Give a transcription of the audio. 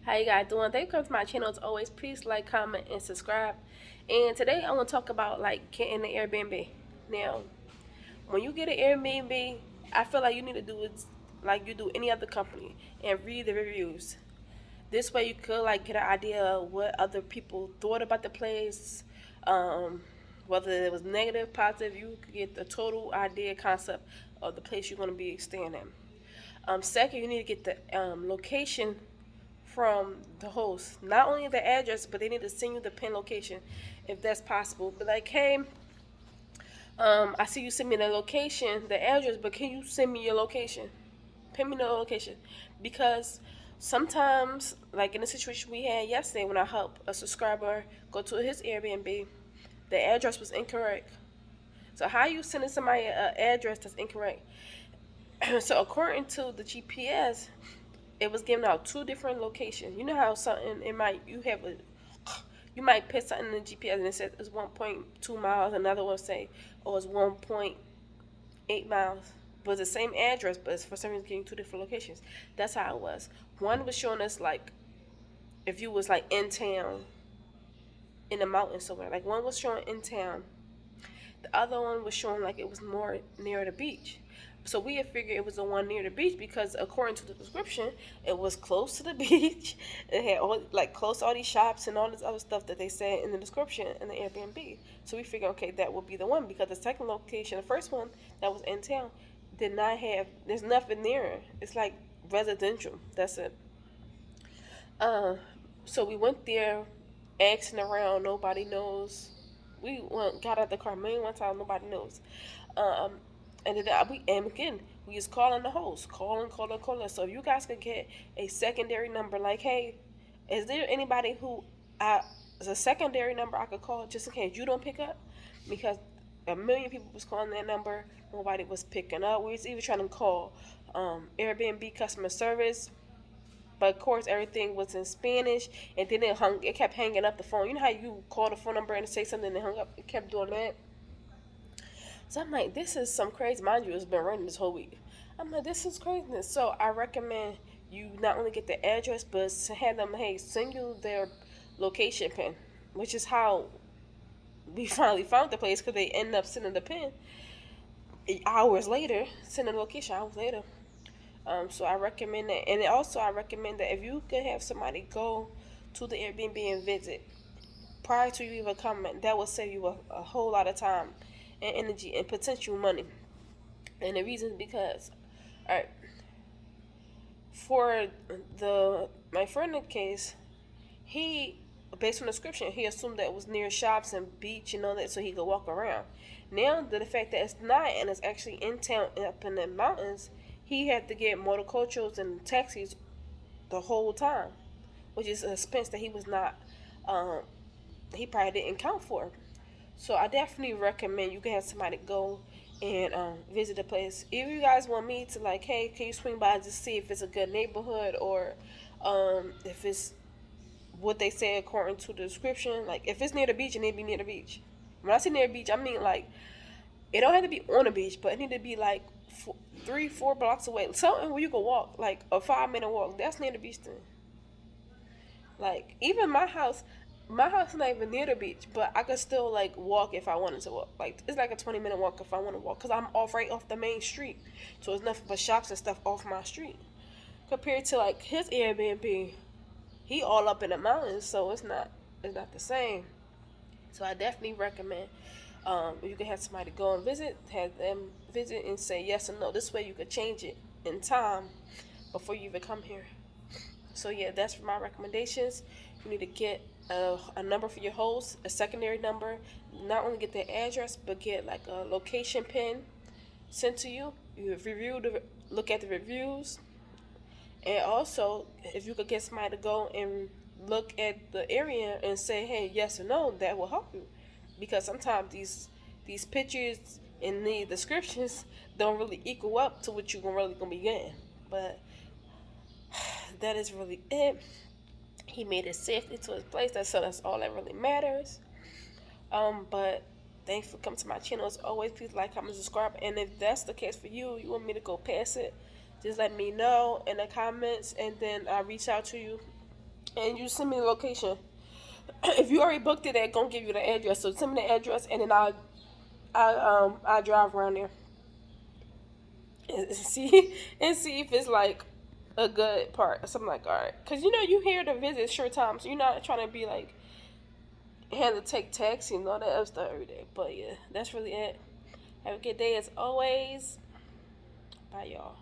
How you guys doing? Thank you for coming to my channel. As always, please like, comment, and subscribe. And today I want to talk about like getting an Airbnb. Now, when you get an Airbnb, I feel like you need to do it like you do any other company and read the reviews. This way, you could like get an idea of what other people thought about the place, um, whether it was negative, positive. You could get the total idea, concept of the place you're going to be staying in. Second, you need to get the location from the host. Not only the address, but they need to send you the pin location if that's possible. But like, hey, I see you send me the location, the address, but can you send me your location? Pin me the location. Because sometimes, like in the situation we had yesterday when I helped a subscriber go to his Airbnb, the address was incorrect. So how you sending somebody an address that's incorrect? So according to the GPS, it was giving out two different locations. You know how something it might you might put something in the GPS and it says it's 1.2 miles. Another one say it's 1.8 miles. But it's the same address, but it's for some reason getting two different locations. That's how it was. One was showing us like if you was like in town, in the mountains somewhere. Like one was showing in town. The other one was showing like it was more near the beach. So we had figured it was the one near the beach because according to the description, it was close to the beach. It had all like close to all these shops and all this other stuff that they said in the description in the Airbnb. So we figured, okay, that would be the one because the second location, the first one that was in town, did not have. There's nothing near. It's like residential. That's it. Uh, so we went there, asking around. Nobody knows. We went, got out the car million one time. Nobody knows. Um, and then and again, we just calling the host, calling. So if you guys could get a secondary number, like, hey, is there anybody who is a secondary number I could call just in case you don't pick up? Because a million people was calling that number, nobody was picking up. We was even trying to call Airbnb customer service, but of course everything was in Spanish, and then it kept hanging up the phone. You know how you call the phone number and say something and it hung up? It kept doing that. So I'm like, this is some crazy. Mind you, it's been raining this whole week. I'm like, this is craziness. So I recommend you not only get the address, but have them, hey, send you their location pin, which is how we finally found the place because they ended up sending the pin hours later, sending the location hours later. So I recommend that, and also I recommend that if you could have somebody go to the Airbnb and visit prior to you even coming, that will save you a whole lot of time and energy and potential money. And the reason is because, all right, for the my friend in the case, he based on the description, he assumed that it was near shops and beach and all that, so he could walk around. Now, the fact that it's not and it's actually in town up in the mountains, he had to get motorculturals and taxis the whole time, which is an expense that he was not, um, he probably didn't count for. So I definitely recommend you can have somebody go and visit the place. If you guys want me to like, hey, can you swing by and just see if it's a good neighborhood or if it's what they say according to the description. Like if it's near the beach, it need to be near the beach. When I say near the beach, I mean like it don't have to be on the beach, but it need to be like 3, 4 blocks away. Something where you can walk, like a 5 minute walk. That's near the beach then. Like even my house is not even near the beach, but I could still like walk if I wanted to walk. Like it's like a 20 minute walk if I want to walk, cause I'm off right off the main street, so it's nothing but shops and stuff off my street. Compared to like his Airbnb, he all up in the mountains, so it's not the same. So I definitely recommend you can have somebody go and visit, have them visit and say yes or no. This way you could change it in time before you even come here. So yeah, that's my recommendations. You need to get a number for your host, a secondary number. Not only get their address, but get like a location pin sent to you. Look at the reviews, and also if you could get somebody to go and look at the area and say, hey, yes or no, that will help you. Because sometimes these pictures and the descriptions don't really equal up to what you're really gonna be getting. But that is really it. He made it safely to his place. That's all that really matters. But thanks for coming to my channel. As always, please like, comment, subscribe. And if that's the case for you, you want me to go past it, just let me know in the comments, and then I'll reach out to you and you send me the location. If you already booked it, they're gonna give you the address. So send me the address, and then I drive around there and see if it's like a good part. So I'm like, all right, because you here to visit short time, so you're not trying to be like had to take taxi and all that other stuff every day. But yeah, that's really it. Have a good day as always. Bye, y'all.